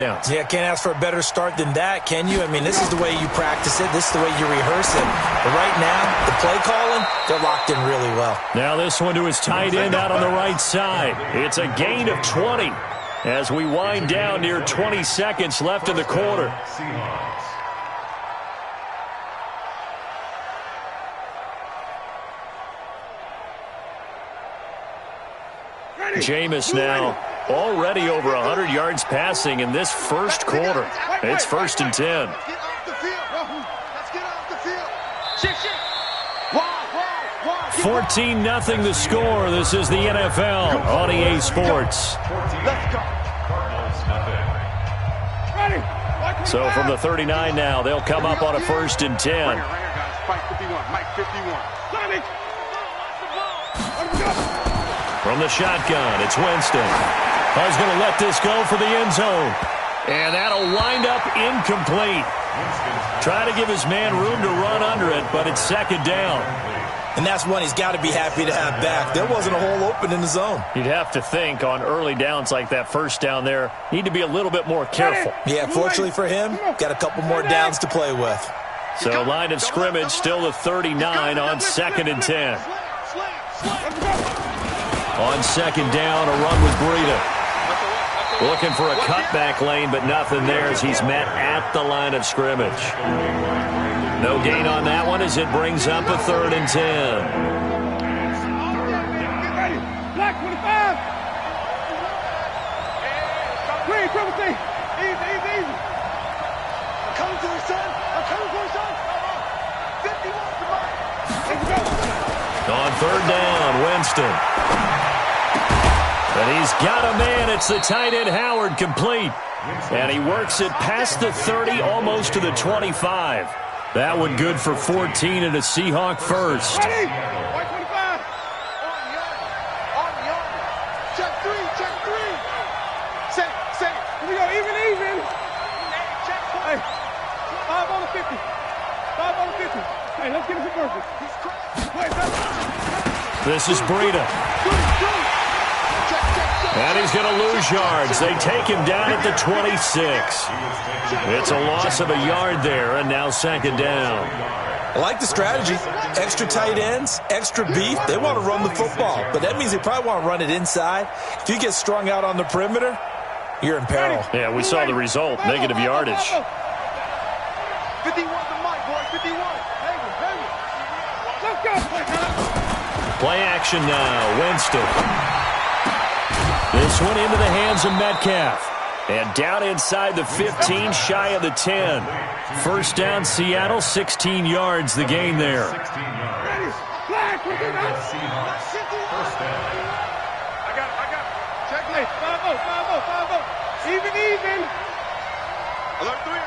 Yeah, can't ask for a better start than that, can you? I mean, this is the way you practice it. This is the way you rehearse it. But right now, the play calling, they're locked in really well. Now this one to his tight end out on the right side. It's a gain of 20 as we wind down near 20 seconds left in the quarter. Jameis now already over 100 yards passing in this first quarter. It's 1st and 10. 14-0 the score. This is the NFL on EA Sports. So from the 39 now, they'll come up on a 1st and 10. From the shotgun, it's Winston. He's going to let this go for the end zone. And that'll wind up incomplete. Try to give his man room to run under it, but it's 2nd down. And that's one he's got to be happy to have back. There wasn't a hole open in the zone. You'd have to think on early downs like that first down there, need to be a little bit more careful. Yeah, fortunately for him, got a couple more downs to play with. So line of scrimmage still the 39 on 2nd and 10. On 2nd down, a run with Breida. Looking for a cutback lane, but nothing there as he's met at the line of scrimmage. No gain on that one as it brings up a 3rd and 10. Black 25. Green, triple T. Easy. I'm coming to you, son. 51 to mine. On 3rd down, Winston. And he's got a man. It's the tight end Howard complete. And he works it past the 30, almost to the 25. That one good for 14 and a Seahawk first. Ready? White 25. On the arm. Check three. Set. Here we go, even. Hey, 5 on the 50. 5 on the 50. Hey, let's get it converted. This is Breida. And he's going to lose yards. They take him down at the 26. It's a loss of a yard there, and now 2nd down. I like the strategy. Extra tight ends, extra beef. They want to run the football, but that means they probably want to run it inside. If you get strung out on the perimeter, you're in peril. Yeah, we saw the result, negative yardage. 51 to Mike, boys, 51. Let's go. Play action now, Winston. This one into the hands of Metcalf. And down inside the 15, shy of the 10. 1st down, Seattle, 16 yards the gain there. I got it. Check late. 5-0. Even. Alert 3.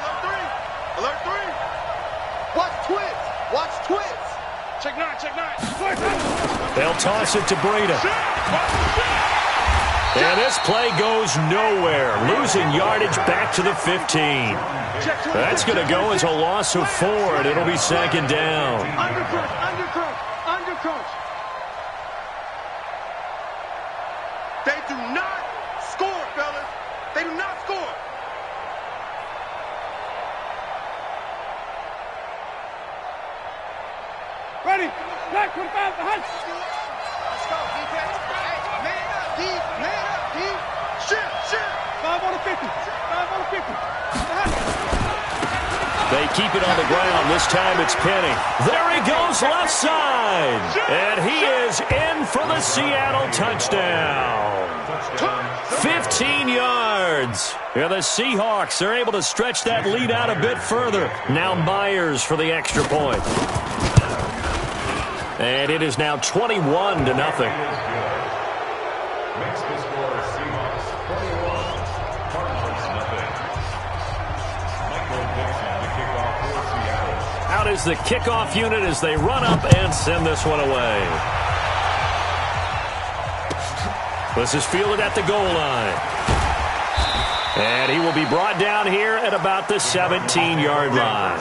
Watch twits. Check 9. They'll toss it to Breida. And this play goes nowhere. Losing yardage back to the 15. That's going to go as a loss of 4, and it'll be 2nd down. Undercrunch. They do not score, fellas. They do not score. Ready? Black 25 to hunt. Let's go, defense. Hey, man up, deep. 5 on the 50. They keep it on the ground. This time it's Penny. There he goes left side. And he is in for the Seattle touchdown. 15 yards. And the Seahawks are able to stretch that lead out a bit further. Now Myers for the extra point. And it is now 21-0. Out is the kickoff unit as they run up and send this one away. This is fielded at the goal line. And he will be brought down here at about the 17-yard line.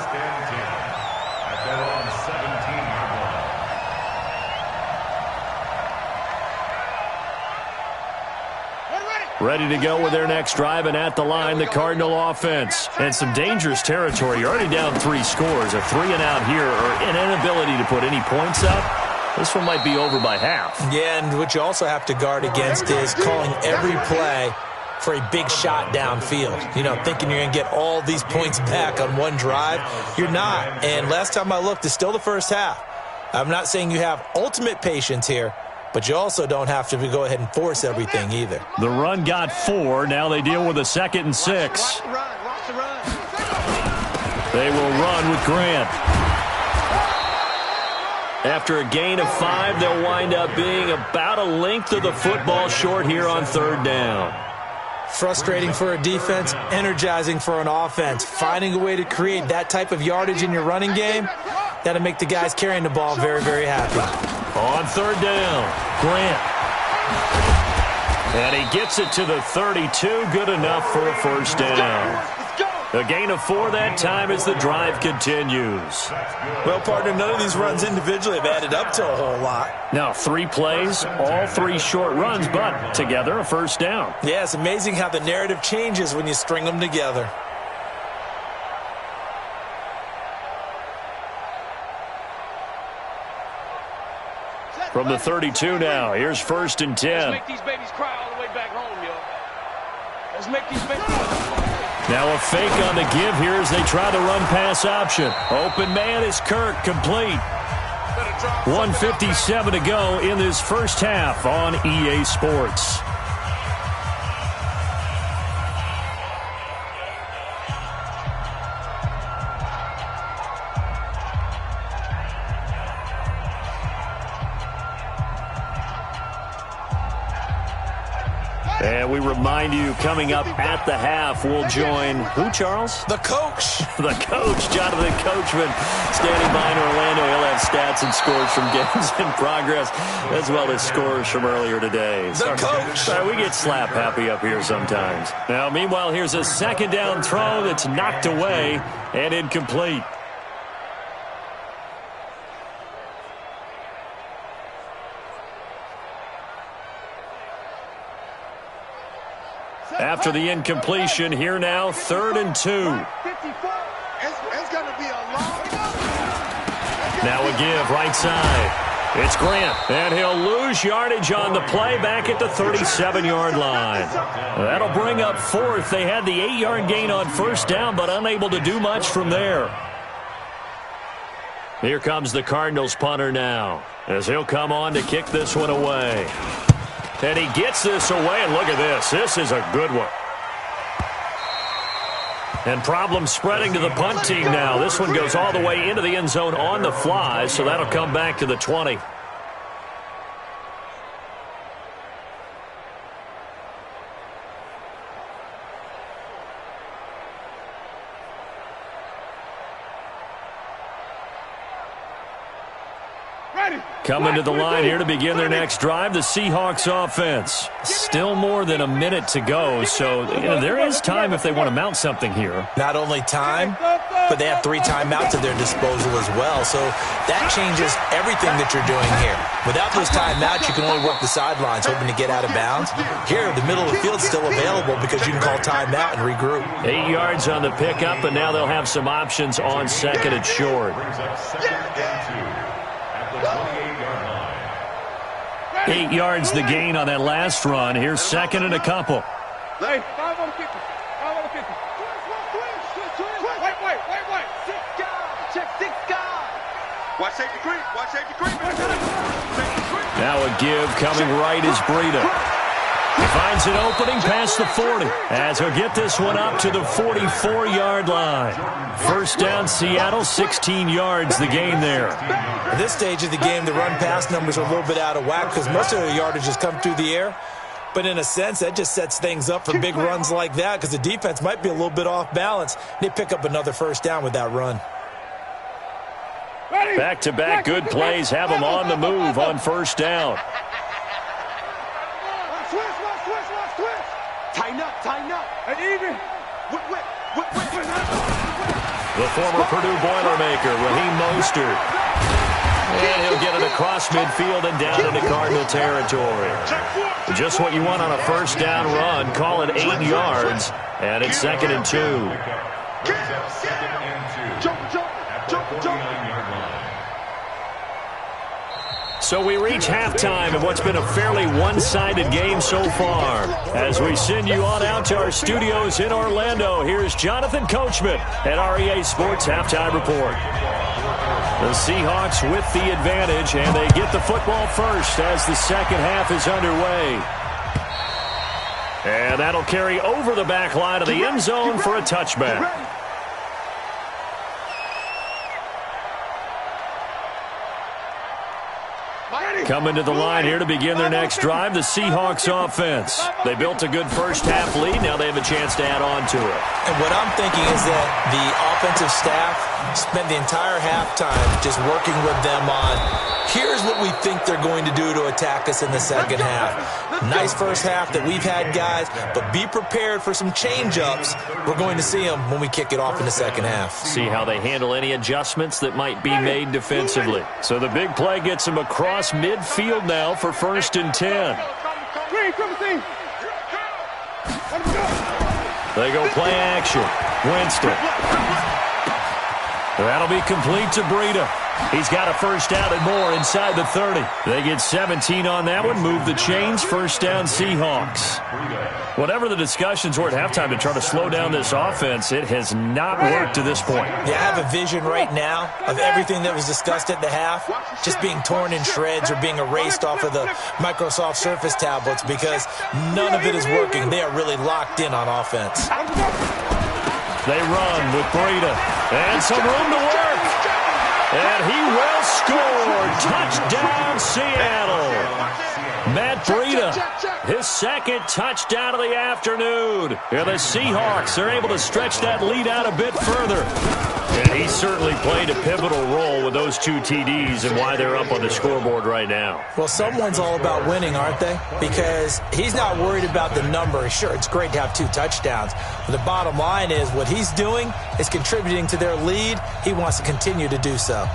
Ready to go with their next drive, and at the line, the Cardinal offense. And some dangerous territory. You're already down 3 scores. A 3-and-out here, or an inability to put any points up. This one might be over by half. Yeah, and what you also have to guard against is calling every play for a big shot downfield. You know, thinking you're going to get all these points back on one drive. You're not. And last time I looked, it's still the first half. I'm not saying you have ultimate patience here, but you also don't have to go ahead and force everything either. The run got 4. Now they deal with a 2nd and 6. They will run with Grant. After a gain of 5, they'll wind up being about a length of the football short here on 3rd down. Frustrating for a defense, energizing for an offense. Finding a way to create that type of yardage in your running game, that'll make the guys carrying the ball very, very happy. On 3rd down, Grant. And he gets it to the 32, good enough for a 1st down. A gain of 4 that time as the drive continues. Well, partner, none of these runs individually have added up to a whole lot. Now, 3 plays, all 3 short runs, but together a 1st down. Yeah, it's amazing how the narrative changes when you string them together. From the 32 now, here's 1st and 10. Let's make these babies cry all the way back home, yo. Let's make these babies... Now a fake on the give here as they try the run-pass option. Open man is Kirk, complete. 1:57 to go in this first half on EA Sports. And we remind you, coming up at the half, we'll join who, Charles? The coach. The coach, Jonathan Coachman, standing by in Orlando. He'll have stats and scores from games in progress, as well as scores from earlier today. The coach. Sorry, we get slap happy up here sometimes. Now, meanwhile, here's a 2nd down throw that's knocked away and incomplete. After the incompletion, here now, 3rd and 2. Now a give, right side. It's Grant, and he'll lose yardage on the play back at the 37-yard line. That'll bring up 4th. They had the 8-yard gain on 1st down, but unable to do much from there. Here comes the Cardinals punter now, as he'll come on to kick this one away. And he gets this away, and look at this. This is a good one. And problems spreading to the punt team now. This one goes all the way into the end zone on the fly, so that'll come back to the 20. Coming to the line here to begin their next drive, the Seahawks offense. Still more than a minute to go, so there is time if they want to mount something here. Not only time, but they have 3 timeouts at their disposal as well, so that changes everything that you're doing here. Without those timeouts, you can only work the sidelines, hoping to get out of bounds. Here, the middle of the field is still available because you can call timeout and regroup. 8 yards on the pickup, and now they'll have some options on 2nd and short. 8 yards the gain on that last run. Here's 2nd and a couple. 5 on the 50. 5 on the 50. Wait. Check 6 guys. Watch safety creep. Now a give coming right is Breida. He finds an opening past the 40 as he'll get this one up to the 44-yard line. 1st down, Seattle, 16 yards the gain there. At this stage of the game, the run-pass numbers are a little bit out of whack because most of the yardage has come through the air. But in a sense, that just sets things up for big runs like that because the defense might be a little bit off balance. They pick up another 1st down with that run. Back-to-back good plays have them on the move on 1st down. Tighten up. And even. The former Purdue Boilermaker, Raheem Mostert. And he'll get it across midfield and down into Cardinal territory. Just what you want on a first down run. Call it 8 yards, and it's 2nd and 2. So we reach halftime in what's been a fairly one-sided game so far. As we send you on out to our studios in Orlando, here's Jonathan Coachman at REA Sports Halftime Report. The Seahawks with the advantage, and they get the football first as the second half is underway. And that'll carry over the back line of the end zone for a touchback. Coming to the line here to begin their next drive, the Seahawks offense. They built a good first half lead. Now they have a chance to add on to it. And what I'm thinking is that the offensive staff spent the entire halftime just working with them on, here's what we think they're going to do to attack us in the second half. Nice first half that we've had, guys, but be prepared for some change-ups. We're going to see them when we kick it off in the second half. See how they handle any adjustments that might be made defensively. So the big play gets them across midfield now for 1st and 10. They go play action. Winston. That'll be complete to Breida. He's got a first down and more inside the 30. They get 17 on that one. Move the chains. First down, Seahawks. Whatever the discussions were at halftime to try to slow down this offense, it has not worked to this point. Yeah, I have a vision right now of everything that was discussed at the half just being torn in shreds or being erased off of the Microsoft Surface tablets because none of it is working. They are really locked in on offense. They run with Breida. And some room to work. And he will score. Touchdown, Seattle. Matt Breida, his second touchdown of the afternoon. And the Seahawks are able to stretch that lead out a bit further. And he certainly played a pivotal role with those 2 TDs and why they're up on the scoreboard right now. Well, someone's all about winning, aren't they? Because he's not worried about the number. Sure, it's great to have 2 touchdowns. But the bottom line is what he's doing is contributing to their lead. He wants to continue to do so.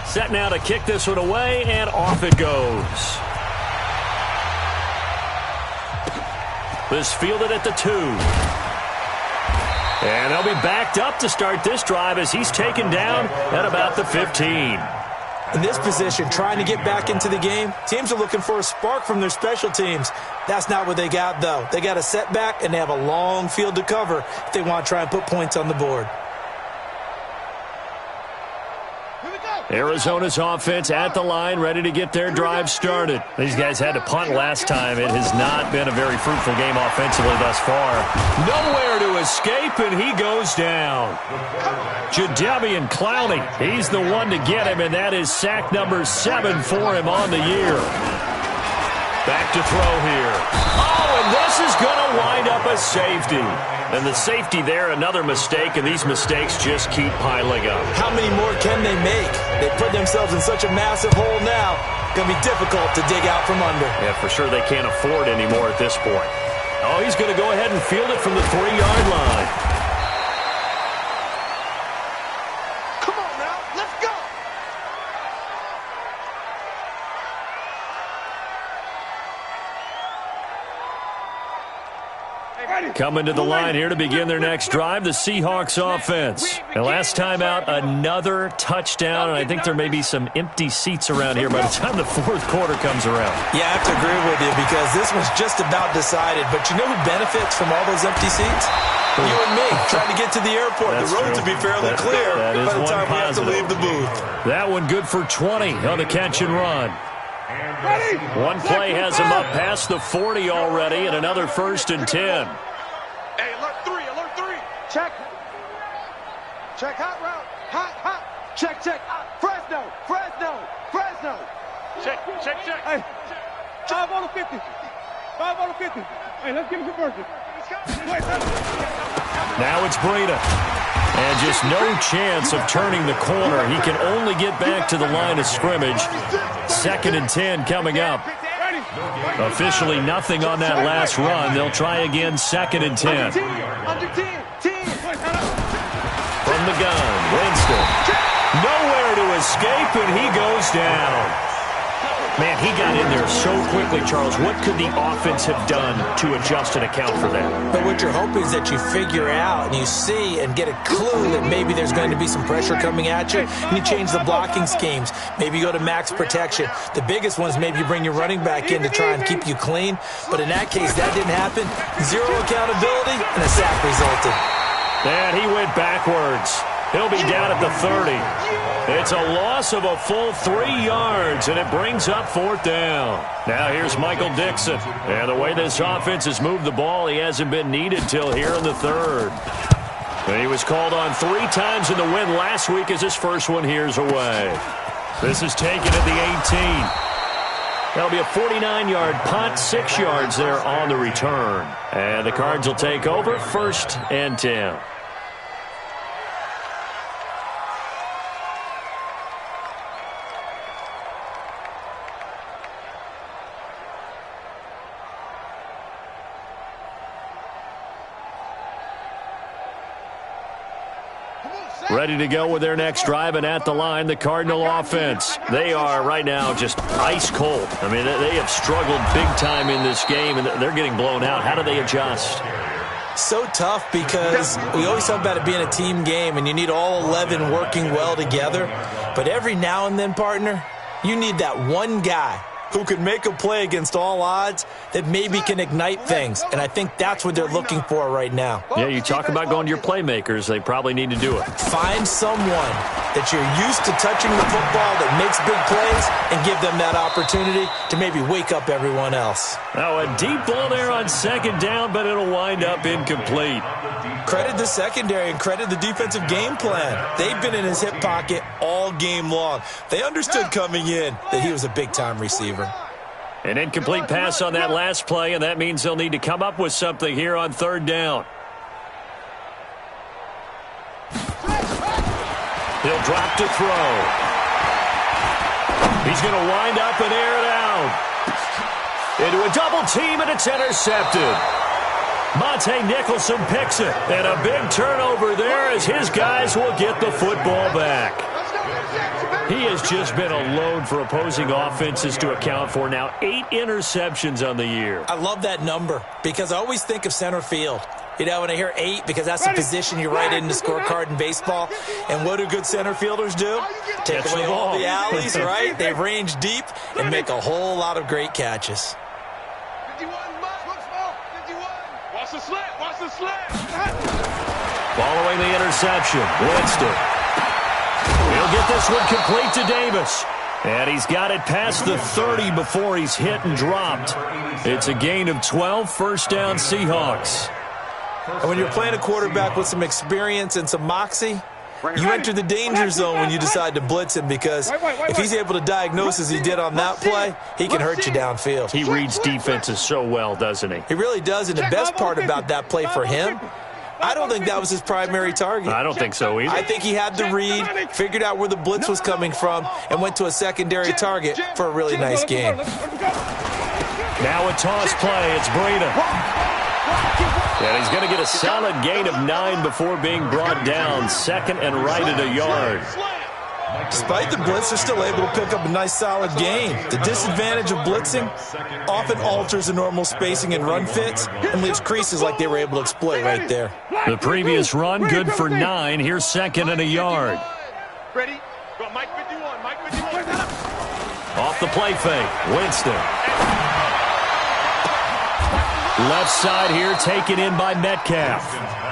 Set now to kick this one away, and off it goes. This fielded at the 2. And they'll be backed up to start this drive as he's taken down at about the 15. In this position, trying to get back into the game, teams are looking for a spark from their special teams. That's not what they got, though. They got a setback, and they have a long field to cover if they want to try and put points on the board. Arizona's offense at the line, ready to get their drive started. These guys had to punt last time. It has not been a very fruitful game offensively thus far. Nowhere to escape, and he goes down. Jadeveon Clowney, he's the one to get him, and that is sack number 7 for him on the year. Back to throw here. Oh, and this is going to wind up a safety. And the safety there, another mistake, and these mistakes just keep piling up. How many more can they make? They put themselves in such a massive hole now. Going to be difficult to dig out from under. Yeah, for sure they can't afford any more at this point. Oh, he's going to go ahead and field it from the 3-yard line. Come on now, let's go. Coming to the line here to begin their next drive, the Seahawks offense. And last time out, another touchdown, and I think there may be some empty seats around here by the time the 4th quarter comes around. Yeah, I have to agree with you because this one's just about decided. But you know who benefits from all those empty seats? You and me, trying to get to the airport. The roads will be fairly clear by the time we have to leave the booth. That one good for 20 on the catch and run. One play has him up past the 40 already, and another 1st and 10. Hey, alert 3, alert 3. Check. Check, hot route. Hot. Check. Fresno. Check. Hey, 5 on the 50. 5 on the 50. Hey, let's give him conversion. Now it's Breida. And just no chance of turning the corner. He can only get back to the line of scrimmage. 2nd and 10 coming up. Officially nothing on that last run. They'll try again, 2nd and 10. from the gun. Winston. Nowhere to escape, and he goes down. Man, he got in there so quickly, Charles. What could the offense have done to adjust and account for that? But what you're hoping is that you figure out and you see and get a clue that maybe there's going to be some pressure coming at you, and you change the blocking schemes. Maybe you go to max protection. The biggest one is maybe you bring your running back in to try and keep you clean. But in that case, that didn't happen. Zero accountability, and a sack resulted. And he went backwards. He'll be down at the 30. It's a loss of a full 3 yards, and it brings up 4th down. Now here's Michael Dixon. And the way this offense has moved the ball, he hasn't been needed till here in the 3rd. And he was called on 3 times in the win last week as his first one here's away. This is taken at the 18. That'll be a 49-yard punt, 6 yards there on the return. And the Cards will take over, 1st and 10. Ready to go with their next drive, and at the line, the Cardinal offense. They are right now just ice cold. I mean, they have struggled big time in this game, and they're getting blown out. How do they adjust? So tough because we always talk about it being a team game, and you need all 11 working well together. But every now and then, partner, you need that one guy who can make a play against all odds that maybe can ignite things. And I think that's what they're looking for right now. Yeah, you talk about going to your playmakers. They probably need to do it. Find someone that you're used to touching the football that makes big plays and give them that opportunity to maybe wake up everyone else. Now a deep ball there on 2nd down, but it'll wind up incomplete. Credit the secondary and credit the defensive game plan. They've been in his hip pocket all game long. They understood coming in that he was a big-time receiver. An incomplete pass on that last play, and that means they'll need to come up with something here on 3rd down. He'll drop to throw. He's going to wind up and air it out. Into a double team, and it's intercepted. Monte Nicholson picks it, and a big turnover there as his guys will get the football back. He has just been a load for opposing offenses to account for. Now 8 interceptions on the year. I love that number because I always think of center field. You know, when I hear 8, because that's the position you write in the scorecard in baseball. And what do good center filders do? Take away all the alleys, right? They range deep and make a whole lot of great catches. Watch the slant. Following the interception, Winston. He'll get this one complete to Davis. And he's got it past the 30 before he's hit and dropped. It's a gain of 12, 1st down Seahawks. And when you're playing a quarterback with some experience and some moxie, you enter the danger zone when you decide to blitz him because if he's able to diagnose as he did on that play, he can hurt you downfield. He reads defenses so well, doesn't he? He really does, and the best part about that play for him, I don't think that was his primary target. I don't think so either. I think he had the read, figured out where the blitz was coming from, and went to a secondary target for a really nice game. Now a toss play. It's Breida. And he's going to get a solid gain of 9 before being brought down. 2nd and right at a yard. Despite the blitz, they're still able to pick up a nice solid gain. The disadvantage of blitzing often alters the normal spacing and run fits and leaves creases like they were able to exploit right there. The previous run good for 9. Here's 2nd and a yard. Ready? Go, Mike 51. Off the play fake. Winston. Left side here taken in by Metcalf.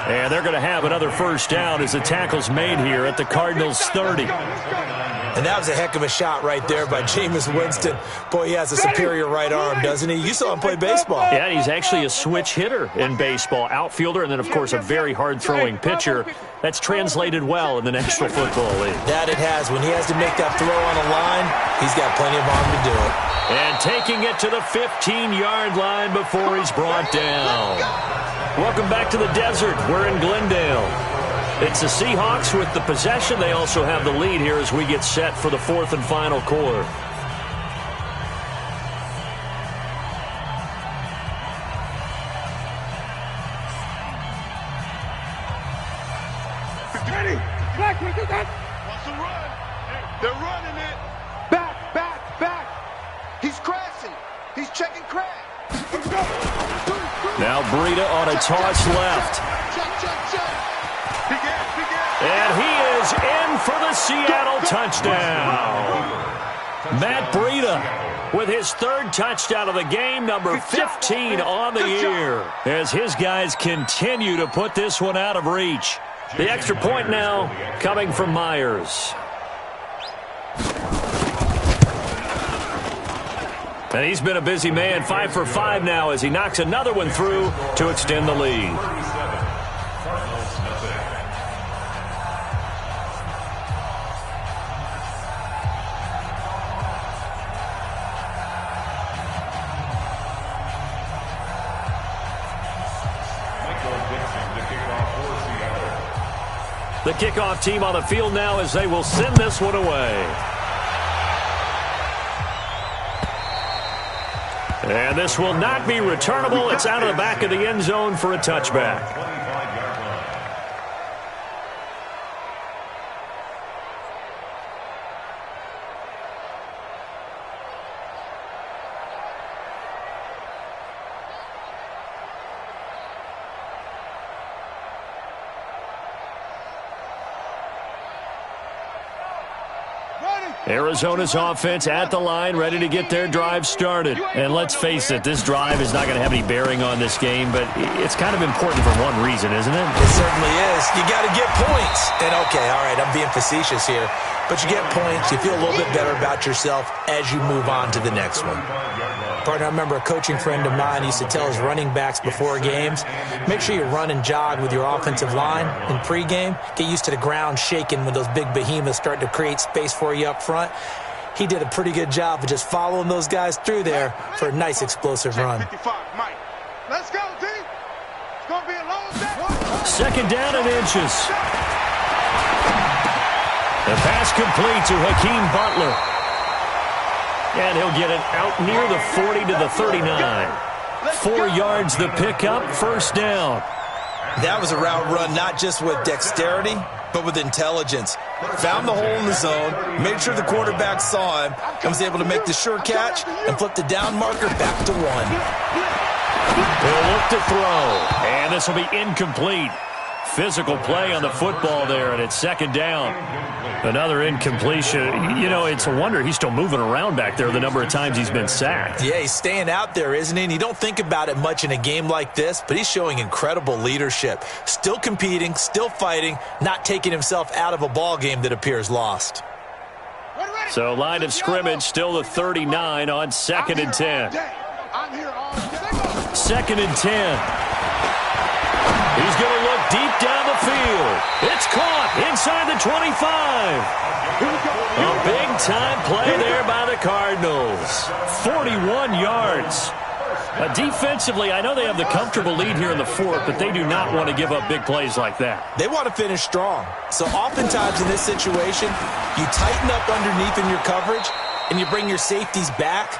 And they're going to have another 1st down as the tackle's made here at the Cardinals' 30. And that was a heck of a shot right there by Jameis Winston. Boy, he has a superior right arm, doesn't he? You saw him play baseball. Yeah, he's actually a switch hitter in baseball. Outfielder and then, of course, a very hard-throwing pitcher. That's translated well in the National Football League. That it has. When he has to make that throw on a line, he's got plenty of arm to do it. And taking it to the 15-yard line before he's brought down. Welcome back to the desert. We're in Glendale. It's the Seahawks with the possession. They also have the lead here as we get set for the 4th and final quarter. Now Breida on a toss left. And he is in for the Seattle touchdown. Matt Breida with his third touchdown of the game, number 15 on the year, as his guys continue to put this one out of reach. The extra point now coming from Myers. And he's been a busy man, 5 for 5 now as he knocks another one through to extend the lead. The kickoff team on the field now as they will send this one away. And this will not be returnable. It's out of the back of the end zone for a touchback. Arizona's offense at the line, ready to get their drive started. And let's face it, this drive is not going to have any bearing on this game, but it's kind of important for one reason, isn't it? It certainly is. You got to get points. And, okay, all right, I'm being facetious here. But you get points, you feel a little bit better about yourself as you move on to the next one. Partner, I remember a coaching friend of mine used to tell his running backs before games, make sure you run and jog with your offensive line in pregame. Get used to the ground shaking when those big behemoths start to create space for you up front. He did a pretty good job of just following those guys through there for a nice explosive run. Let's go, D. It's going to be a long day. Second down and inches. The pass complete to Hakeem Butler. And he'll get it out near the 40 to the 39. 4 yards the pickup, first down. That was a route run not just with dexterity, but with intelligence. Found the hole in the zone, made sure the quarterback saw him, and was able to make the sure catch and flip the down marker back to 1. They'll look to throw, and this will be incomplete. Physical play on the football there, and it's second down. Another incompletion. You know, it's a wonder he's still moving around back there the number of times he's been sacked. Yeah, he's staying out there, isn't he? And you don't think about it much in a game like this, but he's showing incredible leadership. Still competing, still fighting, not taking himself out of a ball game that appears lost. So line of scrimmage still the 39 on 2nd and 10. 2nd and 10. He's going to look deep down the field. It's caught inside the 25. A big-time play there by the Cardinals. 41 yards. Defensively, I know they have the comfortable lead here in the 4th, but they do not want to give up big plays like that. They want to finish strong. So oftentimes in this situation, you tighten up underneath in your coverage, and you bring your safeties back.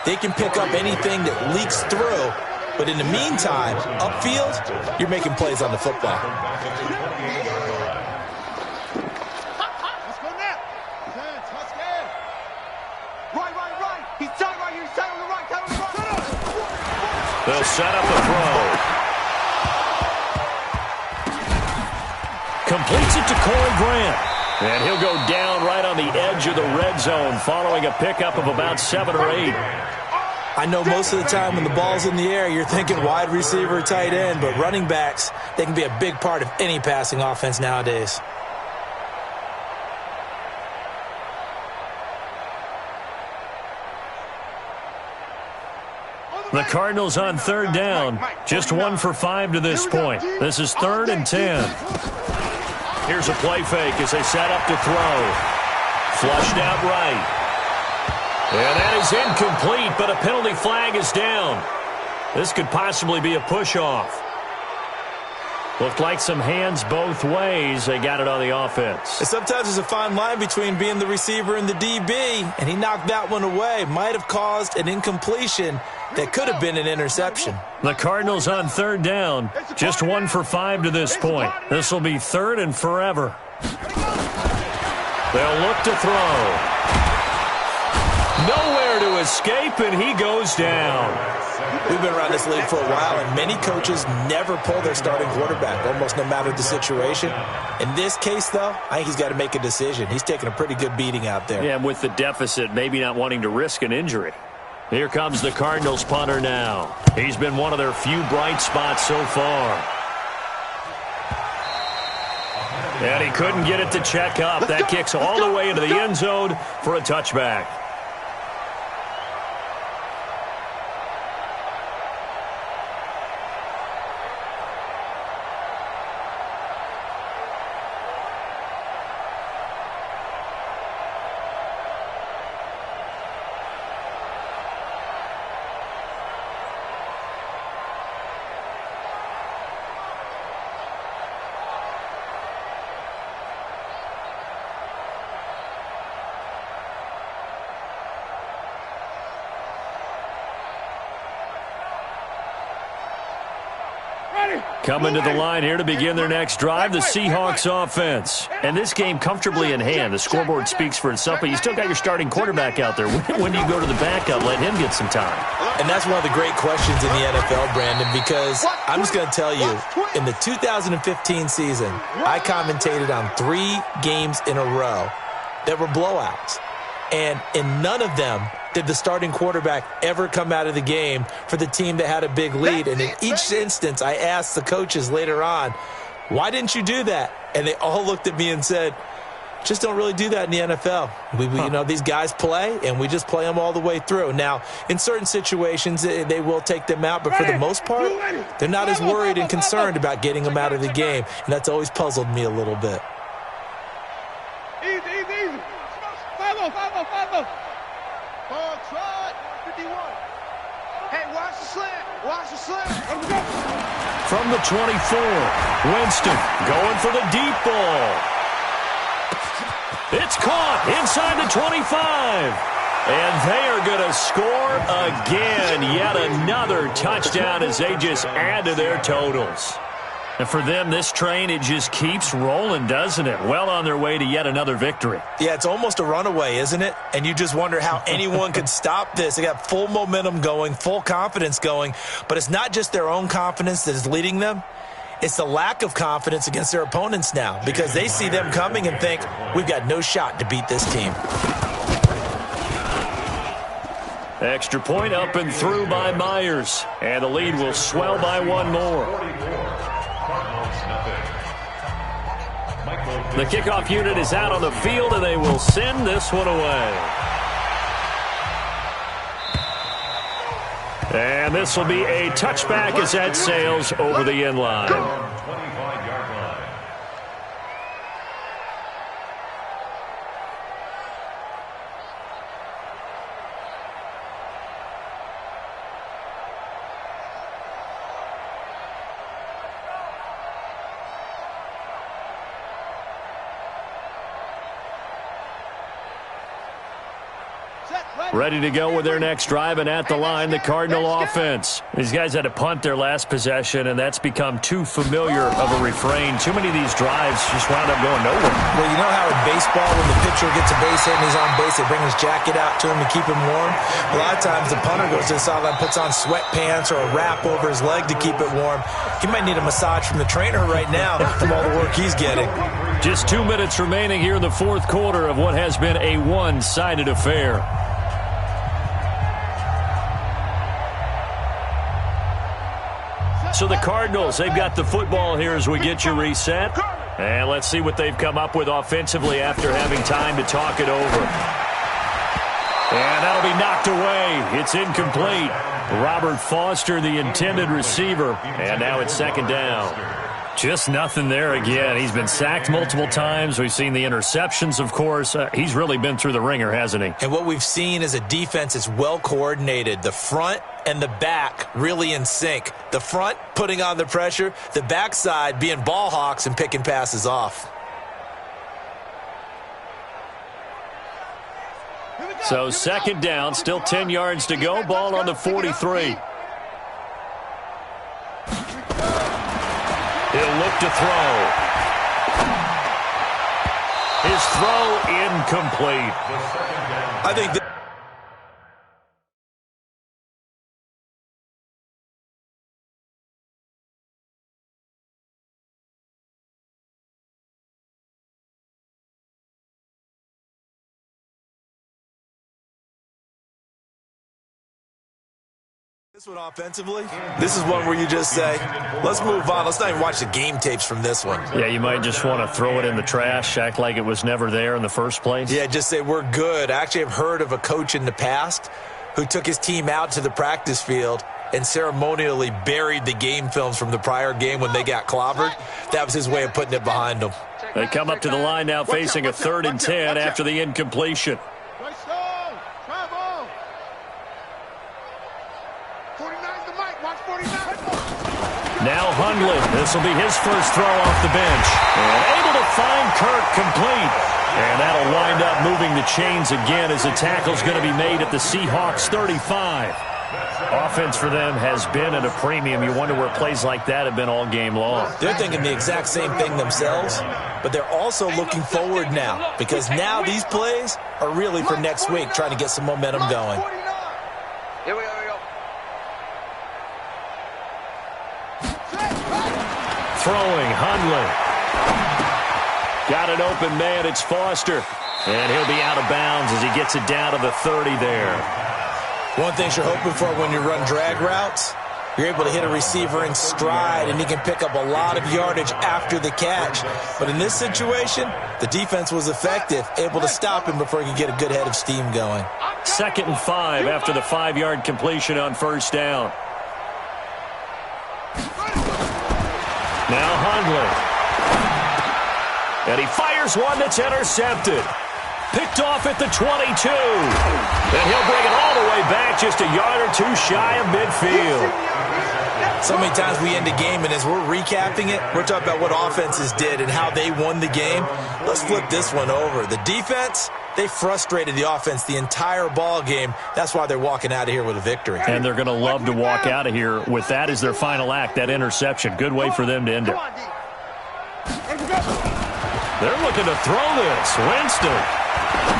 They can pick up anything that leaks through. But in the meantime, upfield, you're making plays on the football. Let's go now. Right. He's tight right here. He's tight on the right. They'll set up the throw. Completes it to Corey Grant. And he'll go down right on the edge of the red zone following a pickup of about 7 or 8. I know most of the time when the ball's in the air, you're thinking wide receiver, tight end, but running backs, they can be a big part of any passing offense nowadays. The Cardinals on 3rd down, just 1 for 5 to this point. This is 3rd and 10. Here's a play fake as they set up to throw. Flushed out right. And that is incomplete, but a penalty flag is down. This could possibly be a push-off. Looked like some hands both ways. They got it on the offense. And sometimes there's a fine line between being the receiver and the DB, and he knocked that one away. Might have caused an incompletion that could have been an interception. The Cardinals on 3rd down, just 1 for 5 to this point. This will be 3rd and forever. They'll look to throw. Nowhere to escape, and he goes down. We've been around this league for a while, and many coaches never pull their starting quarterback, almost no matter the situation. In this case, though, I think he's got to make a decision. He's taking a pretty good beating out there. Yeah, and with the deficit, maybe not wanting to risk an injury. Here comes the Cardinals punter now. He's been one of their few bright spots so far. And he couldn't get it to check up. That kicks all the way into the end zone for a touchback. Coming to the line here to begin their next drive, the Seahawks offense. And this game comfortably in hand. The scoreboard speaks for itself, but you still got your starting quarterback out there. When do you go to the backup, let him get some time? And that's one of the great questions in the NFL, Brandon, because I'm just going to tell you, in the 2015 season, I commentated on 3 games in a row that were blowouts. And in none of them did the starting quarterback ever come out of the game for the team that had a big lead. And in each instance, I asked the coaches later on, why didn't you do that? And they all looked at me and said, just don't really do that in the NFL. You know, these guys play, and we just play them all the way through. Now, in certain situations, they will take them out, but for the most part, they're not as worried and concerned about getting them out of the game. And that's always puzzled me a little bit. Easy, easy, easy. 5-0, 5-0, 5-0. Ball trot, 51. Hey, watch the slant. Watch the slant. From the 24, Winston going for the deep ball. It's caught inside the 25. And they are going to score again. Yet another touchdown as they just add to their totals. And for them, this train, it just keeps rolling, doesn't it? Well on their way to yet another victory. Yeah, it's almost a runaway, isn't it? And you just wonder how anyone could stop this. They got full momentum going, full confidence going. But it's not just their own confidence that is leading them. It's the lack of confidence against their opponents now, because they see them coming and think, we've got no shot to beat this team. Extra point up and through by Myers. And the lead will swell by one more. The kickoff unit is out on the field, and they will send this one away. And this will be a touchback as that sails over the end line. Ready to go with their next drive, and at the line, the Cardinal offense. These guys had to punt their last possession, and that's become too familiar of a refrain. Too many of these drives just wound up going nowhere. Well, you know how in baseball, when the pitcher gets a base hit and he's on base, they bring his jacket out to him to keep him warm? A lot of times the punter goes to the sideline, puts on sweatpants or a wrap over his leg to keep it warm. He might need a massage from the trainer right now from all the work he's getting. Just 2 minutes remaining here in the fourth quarter of what has been a one-sided affair. So the Cardinals, they've got the football here as we get you reset. And let's see what they've come up with offensively after having time to talk it over. And that'll be knocked away. It's incomplete. Robert Foster, the intended receiver. And now it's second down. Just nothing there again. He's been sacked multiple times. We've seen the interceptions, of course. He's really been through the ringer, hasn't he? And what we've seen is a defense that's well coordinated. The front and the back really in sync. The front putting on the pressure, the backside being ball hawks and picking passes off. So second down, still 10 yards to go. Ball on the 43. He'll look to throw. His throw incomplete. I think This one offensively, this is one where you just say, let's move on. Let's not even watch the game tapes from this one. Yeah, you might just want to throw it in the trash, act like it was never there in the first place. Yeah, just say we're good. I actually have heard of a coach in the past who took his team out to the practice field and ceremonially buried the game films from the prior game when they got clobbered. That was his way of putting it behind them. They come up to the line now facing a 3rd and 10 after the incompletion. Now Hundley. This will be his first throw off the bench. And able to find Kirk complete. And that'll wind up moving the chains again as the tackle's going to be made at the Seahawks 35. Offense for them has been at a premium. You wonder where plays like that have been all game long. They're thinking the exact same thing themselves, but they're also looking forward now because now these plays are really for next week, trying to get some momentum going. Here we go. Throwing, Hundley. Got an open man, it's Foster. And he'll be out of bounds as he gets it down to the 30 there. One thing you're hoping for when you run drag routes, you're able to hit a receiver in stride, and he can pick up a lot of yardage after the catch. But in this situation, the defense was effective, able to stop him before he could get a good head of steam going. 2nd and 5 after the 5-yard completion on first down. Now Hundley. And he fires one that's intercepted. Picked off at the 22. And he'll bring it all the way back just a yard or two shy of midfield. So many times we end a game, and as we're recapping it, we're talking about what offenses did and how they won the game. Let's flip this one over. The defense, they frustrated the offense the entire ball game. That's why they're walking out of here with a victory. And they're going to love to walk out of here with that as their final act, that interception. Good way for them to end it. They're looking to throw this. Winston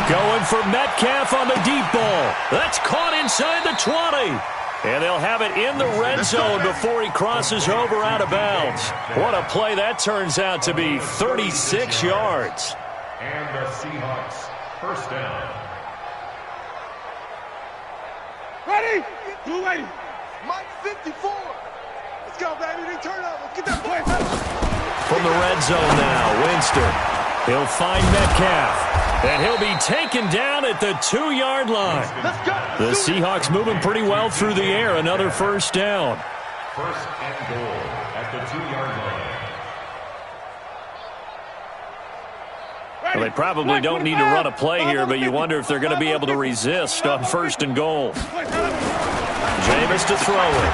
going for Metcalf on the deep ball. That's caught inside the 20. And they'll have it in the red zone before he crosses over out of bounds. What a play that turns out to be. 36 yards. And the Seahawks first down. Ready? Blue lady. Mike 54. Let's go, baby. They turn up. Let's get that play. From the red zone now, Winston. He'll find Metcalf. And he'll be taken down at the 2-yard line. The Seahawks moving pretty well through the air. Another first down. First and goal at the 2-yard line. Well, they probably don't need to run a play here, but you wonder if they're going to be able to resist on first and goal. Jameis to throw it.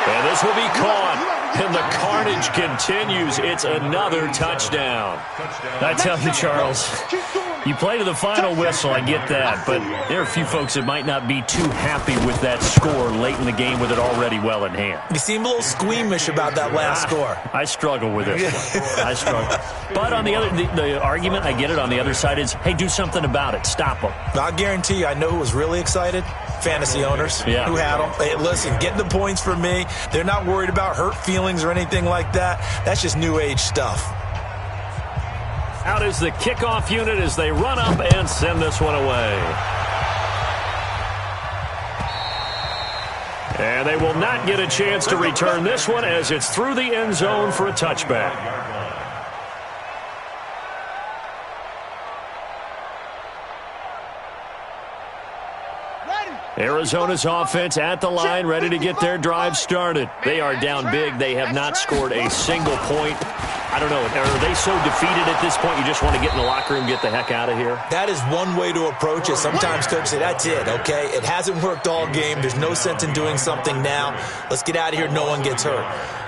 And this will be caught. And the carnage continues. It's another touchdown. I tell you, Charles, you play to the final whistle, I get that, but there are a few folks that might not be too happy with that score late in the game with it already well in hand. You seem a little squeamish about that last score. I struggle with this one. I struggle. But on the other, the argument, I get it, on the other side is, hey, do something about it. Stop them. I guarantee you, I know who was really excited. Fantasy owners who had them. Hey, listen, getting the points for me. They're not worried about hurt feelings or anything like that. That's just new age stuff. Out is the kickoff unit as they run up and send this one away. And they will not get a chance to return this one as it's through the end zone for a touchback. Arizona's offense at the line, ready to get their drive started. They are down big. They have not scored a single point. I don't know. Are they so defeated at this point you just want to get in the locker room and get the heck out of here? That is one way to approach it. Sometimes coaches say, that's it, okay? It hasn't worked all game. There's no sense in doing something now. Let's get out of here. No one gets hurt.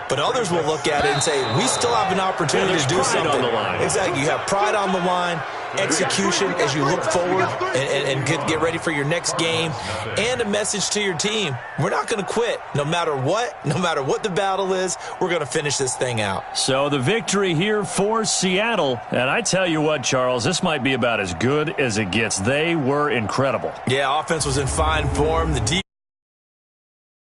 But others will look at it and say, we still have an opportunity to do something. On the line. Exactly. You have pride on the line, execution as you look forward and get ready for your next game, and a message to your team. We're not going to quit no matter what the battle is. We're going to finish this thing out. So the victory here for Seattle. And I tell you what, Charles, this might be about as good as it gets. They were incredible. Yeah, offense was in fine form. The defense